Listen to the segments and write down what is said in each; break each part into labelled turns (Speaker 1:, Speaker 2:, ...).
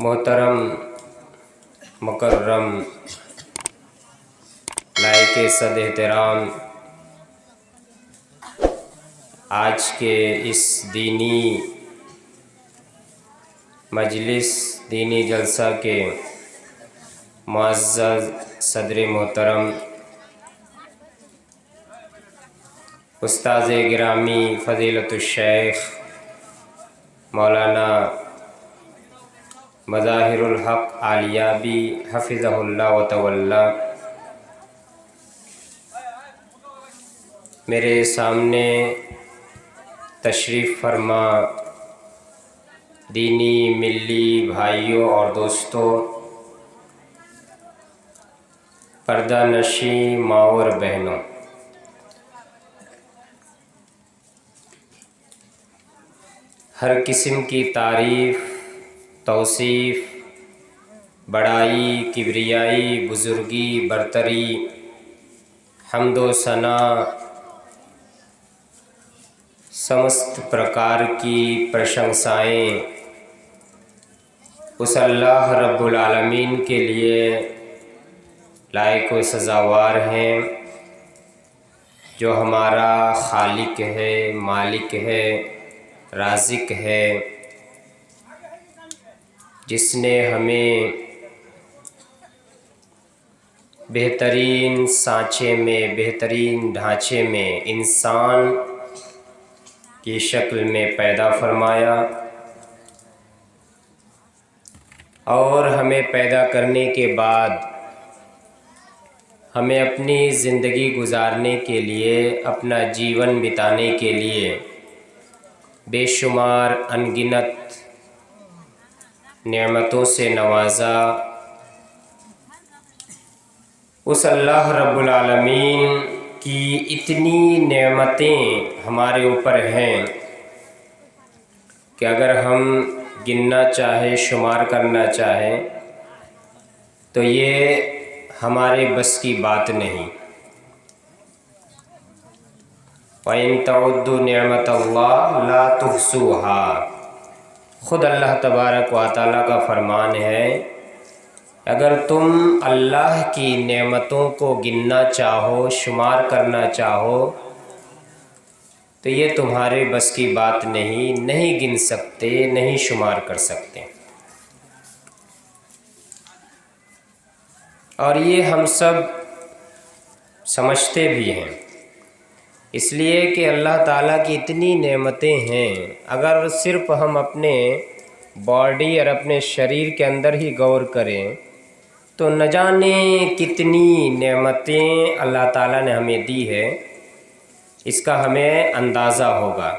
Speaker 1: محترم مکرم لائق صد احترام آج کے اس دینی مجلس دینی جلسہ کے معزز صدر محترم استاذ گرامی فضیلت الشیخ مولانا مظاہر الحق عالیابی حفظہ اللہ و تولی، میرے سامنے تشریف فرما دینی ملی بھائیوں اور دوستوں، پردہ نشیں ماں اور بہنوں، ہر قسم کی تعریف، توصیف، بڑائی، کبریائی، بزرگی، برتری، حمد و ثنا، سمست پرکار کی پرشنسائیں اس اللہ رب العالمین کے لیے لائق و سزاوار ہیں جو ہمارا خالق ہے، مالک ہے، رازق ہے، جس نے ہمیں بہترین سانچے میں، بہترین ڈھانچے میں انسان کی شکل میں پیدا فرمایا، اور ہمیں پیدا کرنے کے بعد ہمیں اپنی زندگی گزارنے کے لیے، اپنا جیون بتانے کے لیے بے شمار انگنت نعمتوں سے نوازا۔ اس اللہ رب العالمین کی اتنی نعمتیں ہمارے اوپر ہیں کہ اگر ہم گننا چاہیں، شمار کرنا چاہیں تو یہ ہمارے بس کی بات نہیں۔ وَإِن تَعُدُّوا نِعْمَةَ اللَّهِ لَا تُحْصُوهَا، خود اللہ تبارک و تعالیٰ کا فرمان ہے، اگر تم اللہ کی نعمتوں کو گننا چاہو، شمار کرنا چاہو تو یہ تمہارے بس کی بات نہیں، نہیں گن سکتے، نہیں شمار کر سکتے۔ اور یہ ہم سب سمجھتے بھی ہیں، اس لیے کہ اللہ تعالیٰ کی اتنی نعمتیں ہیں، اگر صرف ہم اپنے باڈی اور اپنے شریر کے اندر ہی غور کریں تو نہ جانے کتنی نعمتیں اللہ تعالیٰ نے ہمیں دی ہے، اس کا ہمیں اندازہ ہوگا۔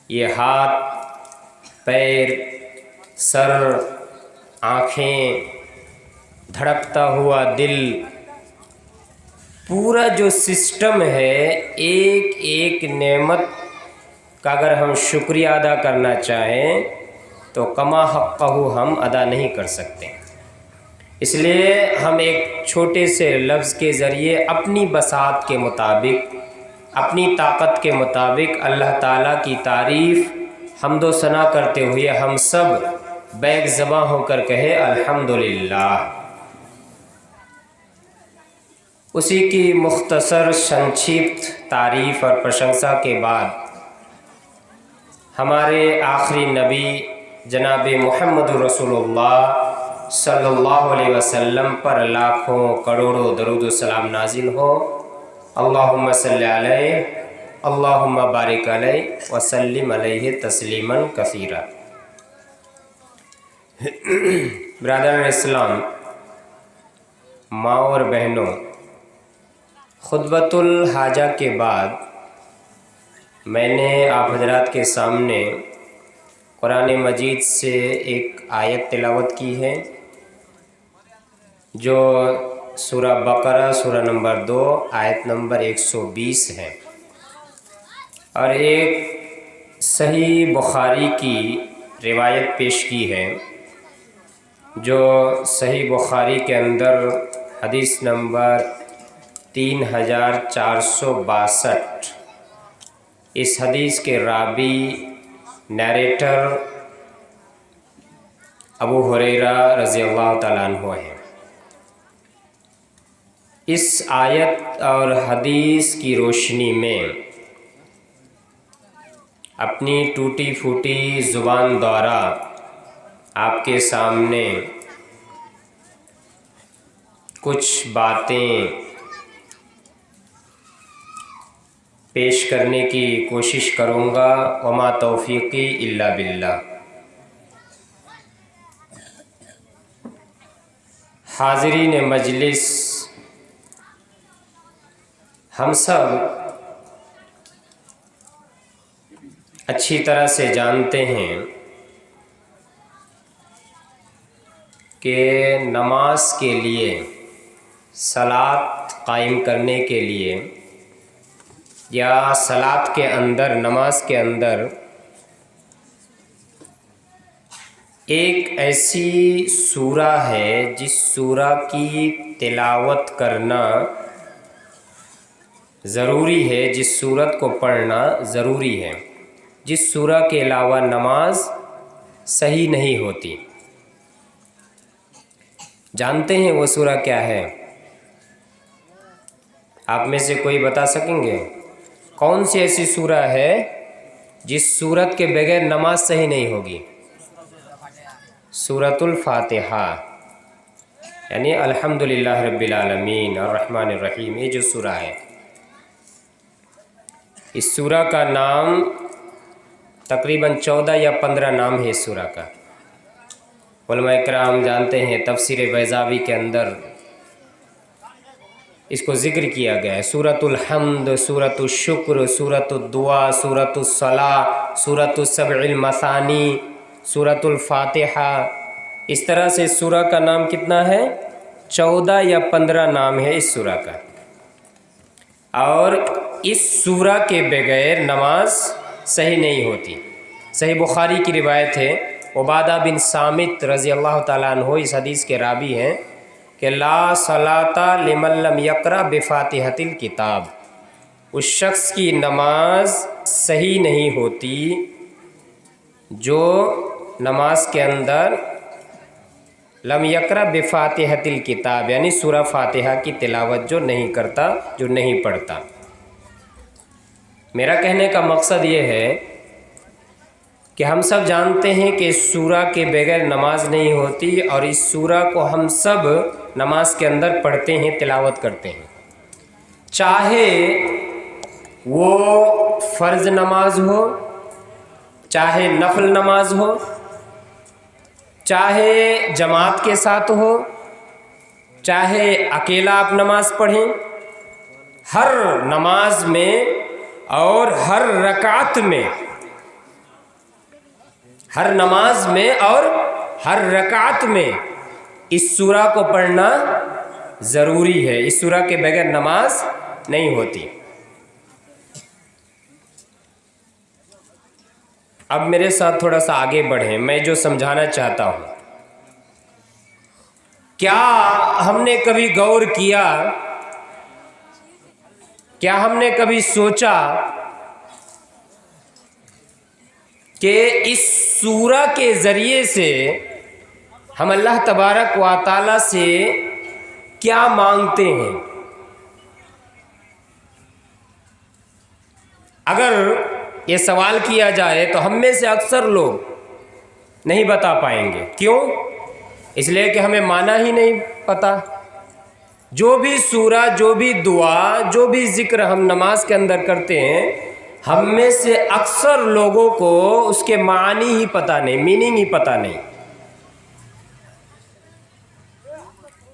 Speaker 1: یہ ہاتھ، پیر، سر، آنکھیں، دھڑکتا ہوا دل، پورا جو سسٹم ہے، ایک ایک نعمت کا اگر ہم شکریہ ادا کرنا چاہیں تو کما حقہ ہم ادا نہیں کر سکتے۔ اس لیے ہم ایک چھوٹے سے لفظ کے ذریعے اپنی بساط کے مطابق، اپنی طاقت کے مطابق اللہ تعالیٰ کی تعریف، حمد و ثنا کرتے ہوئے ہم سب بیک زباں ہو کر کہے الحمدللہ۔ اسی کی مختصر سنکشت تعریف اور پرشنسا کے بعد ہمارے آخری نبی جناب محمد رسول اللہ صلی اللہ علیہ وسلم پر لاکھوں کروڑوں درود و سلام نازل ہو۔ اللہم صلی علیہ، اللہم بارک علیہ وسلم علیہ تسلیما کثیرا۔ برادران اسلام، ماں اور بہنوں، خطبۃ الحاجہ کے بعد میں نے آپ حضرات کے سامنے قرآن مجید سے ایک آیت تلاوت کی ہے جو سورہ بقرہ سورہ نمبر 2 آیت نمبر 120 ہے، اور ایک صحیح بخاری کی روایت پیش کی ہے جو صحیح بخاری کے اندر حدیث نمبر 3462، اس حدیث کے راوی، نیریٹر ابو ہریرہ رضی اللہ تعالیٰ عنہ ہیں۔ اس آیت اور حدیث کی روشنی میں اپنی ٹوٹی پھوٹی زبان دوارا آپ کے سامنے کچھ باتیں پیش کرنے کی کوشش کروں گا۔ وما توفیقی الا باللہ۔ حاضرین مجلس، ہم سب اچھی طرح سے جانتے ہیں کہ نماز کے لیے، صلاۃ قائم کرنے کے لیے یا صلاۃ کے اندر، نماز کے اندر ایک ایسی سورہ ہے جس سورہ کی تلاوت کرنا ضروری ہے، جس سورت کو پڑھنا ضروری ہے، جس سورہ کے علاوہ نماز صحیح نہیں ہوتی۔ جانتے ہیں وہ سورہ کیا ہے؟ آپ میں سے کوئی بتا سکیں گے؟ کون سی ایسی سورہ ہے جس سورت کے بغیر نماز صحیح نہیں ہوگی؟ سورۃ الفاتحہ، یعنی الحمدللہ رب العالمین الرحمن الرحیم، یہ جو سورہ ہے، اس سورہ کا نام تقریباً 14 یا 15 نام ہے اس سورہ کا۔ علماء کرام جانتے ہیں، تفسیر بیضاوی کے اندر اس کو ذکر کیا گیا ہے۔ سورۃ الحمد، سورۃ الشکر، سورۃ الدعا، سورۃ الصلاۃ، سورۃ السبع المثانی، سورۃ الفاتحہ۔ اس طرح سے اس سورہ کا نام کتنا ہے؟ 14 یا 15 نام ہے اس سورہ کا۔ اور اس سورہ کے بغیر نماز صحیح نہیں ہوتی۔ صحیح بخاری کی روایت ہے، عبادہ بن صامت رضی اللہ تعالیٰ عنہ اس حدیث کے راوی ہیں کہ لا صلاۃ لمن لم یقرأ بفاتحۃ الکتاب، اس شخص کی نماز صحیح نہیں ہوتی جو نماز کے اندر لم یقرأ بفاتحۃ الکتاب، یعنی سورہ فاتحہ کی تلاوت جو نہیں کرتا، جو نہیں پڑھتا۔ میرا کہنے کا مقصد یہ ہے کہ ہم سب جانتے ہیں کہ اس سورہ کے بغیر نماز نہیں ہوتی، اور اس سورہ کو ہم سب نماز کے اندر پڑھتے ہیں، تلاوت کرتے ہیں، چاہے وہ فرض نماز ہو، چاہے نفل نماز ہو، چاہے جماعت کے ساتھ ہو، چاہے اکیلا آپ نماز پڑھیں، ہر نماز میں اور ہر رکعت میں، ہر نماز میں اور ہر رکعت میں اس سورہ کو پڑھنا ضروری ہے۔ اس سورہ کے بغیر نماز نہیں ہوتی۔ اب میرے ساتھ تھوڑا سا آگے بڑھیں، میں جو سمجھانا چاہتا ہوں، کیا ہم نے کبھی غور کیا، کیا ہم نے کبھی سوچا کہ اس سورہ کے ذریعے سے ہم اللہ تبارک و تعالی سے کیا مانگتے ہیں؟ اگر یہ سوال کیا جائے تو ہم میں سے اکثر لوگ نہیں بتا پائیں گے۔ کیوں؟ اس لیے کہ ہمیں معنی ہی نہیں پتہ۔ جو بھی سورہ، جو بھی دعا، جو بھی ذکر ہم نماز کے اندر کرتے ہیں، ہم میں سے اکثر لوگوں کو اس کے معنی ہی پتہ نہیں، میننگ ہی پتہ نہیں۔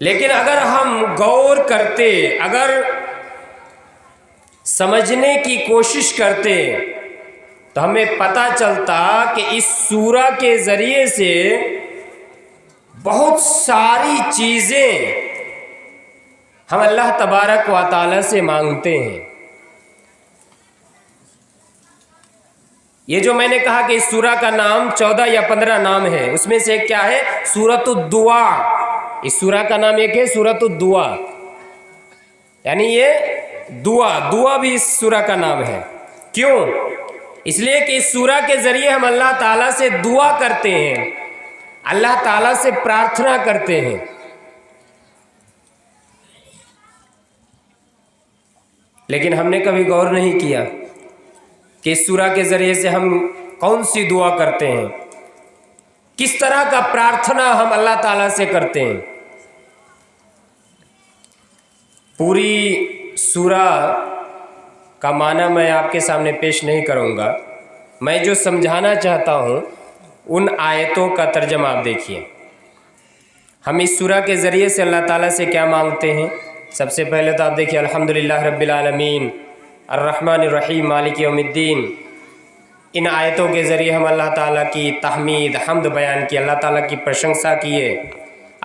Speaker 1: لیکن اگر ہم غور کرتے، اگر سمجھنے کی کوشش کرتے تو ہمیں پتہ چلتا کہ اس سورہ کے ذریعے سے بہت ساری چیزیں ہم اللہ تبارک و تعالی سے مانگتے ہیں۔ یہ جو میں نے کہا کہ اس سورہ کا نام 14 یا 15 نام ہے، اس میں سے ایک کیا ہے؟ سورۃ الدعا۔ اس سورہ کا نام ایک ہے سورۃ الدعا، یعنی یہ دعا بھی اس سورہ کا نام ہے۔ کیوں؟ اس لیے کہ اس سورہ کے ذریعے ہم اللہ تعالیٰ سے دعا کرتے ہیں، اللہ تعالیٰ سے پرارتھنا کرتے ہیں. لیکن ہم نے کبھی غور نہیں کیا کہ اس سورہ کے ذریعے سے ہم کون سی دعا کرتے ہیں، کس طرح کا پرارتھنا ہم اللہ تعالیٰ سے کرتے ہیں. پوری سورہ کا معنی میں آپ کے سامنے پیش نہیں کروں گا. میں جو سمجھانا چاہتا ہوں ان آیتوں کا ترجمہ آپ دیکھیے. ہم اس سورہ کے ذریعے سے اللہ تعالیٰ سے کیا مانگتے ہیں؟ سب سے پہلے تو آپ دیکھیے الحمدللہ رب العالمین الرحمن الرحیم مالک یوم الدین. ان آیتوں کے ذریعے ہم اللہ تعالیٰ کی تحمید حمد بیان کی، اللہ تعالیٰ کی پرشنسا کیے.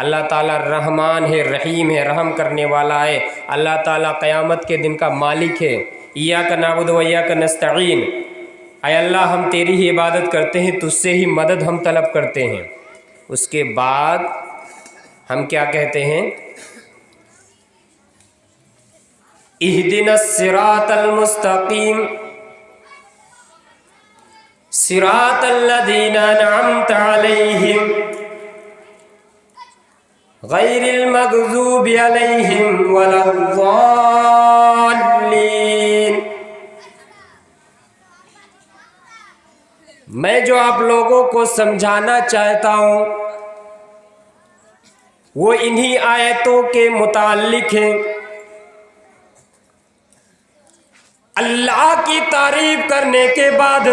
Speaker 1: اللہ تعالیٰ رحمان ہے، رحیم ہے، رحم کرنے والا ہے. اللہ تعالیٰ قیامت کے دن کا مالک ہے. ایاک نعبد و ایاک نستعین، اے اللہ ہم تیری ہی عبادت کرتے ہیں، تجھ سے ہی مدد ہم طلب کرتے ہیں. اس کے بعد ہم کیا کہتے ہیں؟ اہدنا الصراط المستقیم صراط الذین انعمت علیہم غیر المغضوب علیہم ولا الضالین. میں جو آپ لوگوں کو سمجھانا چاہتا ہوں وہ انہی آیتوں کے متعلق ہے. اللہ کی تعریف کرنے کے بعد،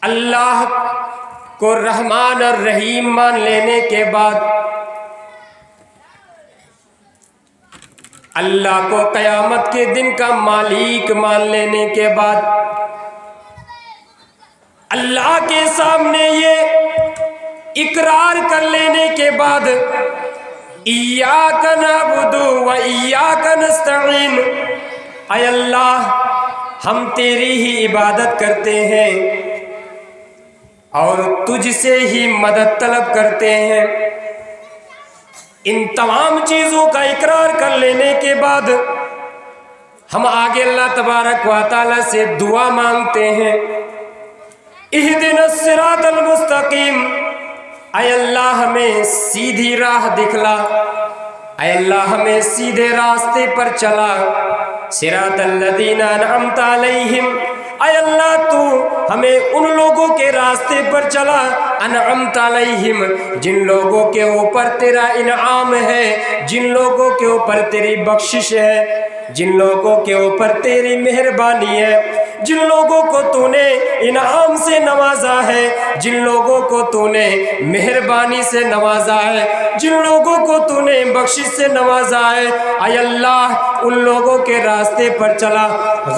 Speaker 1: اللہ کو رحمان اور رحیم مان لینے کے بعد، اللہ کو قیامت کے دن کا مالک مان لینے کے بعد، اللہ کے سامنے یہ اقرار کر لینے کے بعد، ایاک نعبد و ایاک نستعین، اے اللہ ہم تیری ہی عبادت کرتے ہیں اور تجھ سے ہی مدد طلب کرتے ہیں. ان تمام چیزوں کا اقرار کر لینے کے بعد ہم آگے اللہ تبارک و تعالی سے دعا مانگتے ہیں. اہدنا الصراط المستقیم، اے اللہ ہمیں سیدھی راہ دکھلا، اے اللہ ہمیں سیدھے راستے پر چلا. صراط الذین انعمت علیہم، اے اللہ تو ہمیں ان لوگوں کے راستے پر چلا، انعمت علیہم جن لوگوں کے اوپر تیرا انعام ہے، جن لوگوں کے اوپر تیری بخشش ہے، جن لوگوں کے اوپر تیری مہربانی ہے، جن لوگوں کو تو نے انعام سے نوازا ہے، جن لوگوں کو تو نے مہربانی سے نوازا ہے، جن لوگوں کو تو نے بخشش سے نوازا ہے، اے اللہ ان لوگوں کے راستے پر چلا.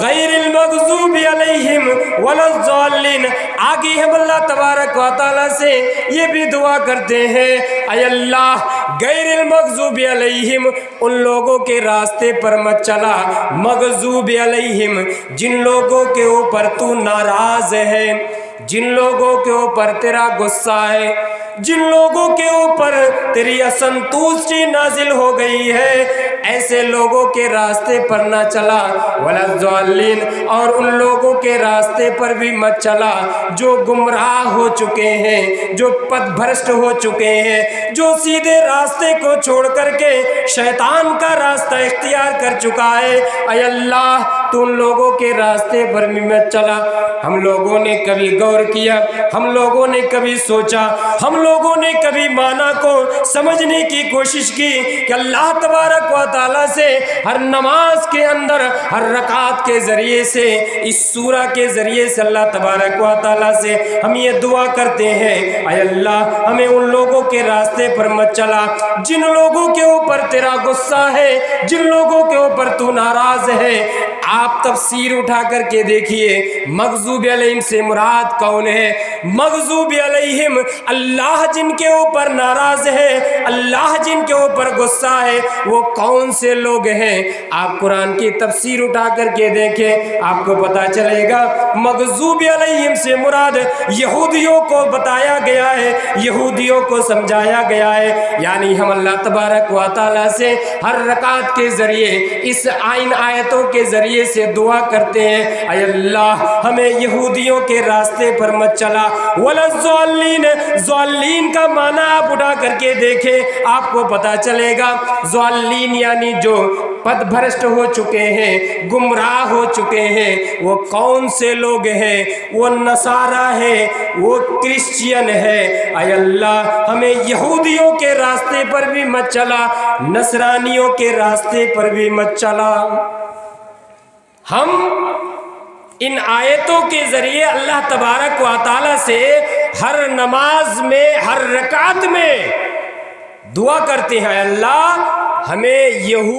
Speaker 1: غیر المغضوب علیہم ولا الضالین. آگے ہم اللہ تبارک و تعالی سے یہ بھی دعا کرتے ہیں، اے اللہ غیر المغضوب علیہم ان لوگوں کے راستے پر مت چلا، مغضوب علیہم جن لوگوں کے اوپر تو ناراض ہے، جن لوگوں کے اوپر تیرا غصہ ہے، جن لوگوں کے اوپر تیری اسنتوشٹی نازل ہو گئی ہے، ایسے لوگوں کے راستے پر نہ چلا. ولا الضالین، اور ان لوگوں کے راستے پر بھی مت چلا جو گمراہ ہو چکے ہیں، جو پتھ بھرشٹ ہو چکے ہیں، جو سیدھے راستے کو چھوڑ کر کے شیطان کا راستہ اختیار کر چکا ہے. اے اللہ تو ان لوگوں کے راستے پر بھی مت چلا. ہم لوگوں نے کبھی غور کیا، ہم لوگوں نے کبھی سوچا، ہم لوگوں نے کبھی معنی کو سمجھنے کی کوشش کی کہ اللہ تبارک و تعالیٰ سے ہر نماز کے اندر، ہر رکعت کے ذریعے سے، اس سورہ کے ذریعے سے اللہ تبارک و تعالیٰ سے ہم یہ دعا کرتے ہیں، اے اللہ ہمیں ان لوگوں کے راستے پر مت چلا جن لوگوں کے اوپر تیرا غصہ ہے، جن لوگوں کے اوپر تو ناراض ہے. آپ تفسیر اٹھا کر کے دیکھیے مغضوب علیہم سے مراد کون ہے؟ مغضوب علیہم اللہ جن کے اوپر ناراض ہے، اللہ جن کے اوپر غصہ ہے، وہ کون سے لوگ ہیں؟ آپ قرآن کی تفسیر اٹھا کر کے دیکھیں، آپ کو پتا چلے گا مغضوب علیہم سے مراد یہودیوں کو بتایا گیا ہے، یہودیوں کو سمجھایا گیا ہے. یعنی ہم اللہ تبارک و تعالیٰ سے ہر رکعت کے ذریعے اس آیتوں کے ذریعے ذریعے سے دعا کرتے ہیں اے اللہ ہمیں یہودیوں کے راستے پر مت چلا، ولا الضالین، ضالین کا معنی آپ اٹھا کر کے دیکھیں آپ کو پتا چلے گا، ضالین یعنی جو پد بھرشٹ ہو چکے ہیں، گمراہ ہو چکے ہیں، وہ کون سے لوگ ہیں؟ وہ نصارہ ہیں، وہ کرسچین ہے۔ اے اللہ ہمیں یہودیوں کے راستے پر بھی مت چلا، نصرانیوں کے راستے پر بھی مت چلا۔ ہم ان آیتوں کے ذریعے اللہ تبارک و تعالی سے ہر نماز میں، ہر رکعت میں دعا کرتے ہیں، اللہ ہمیں یہود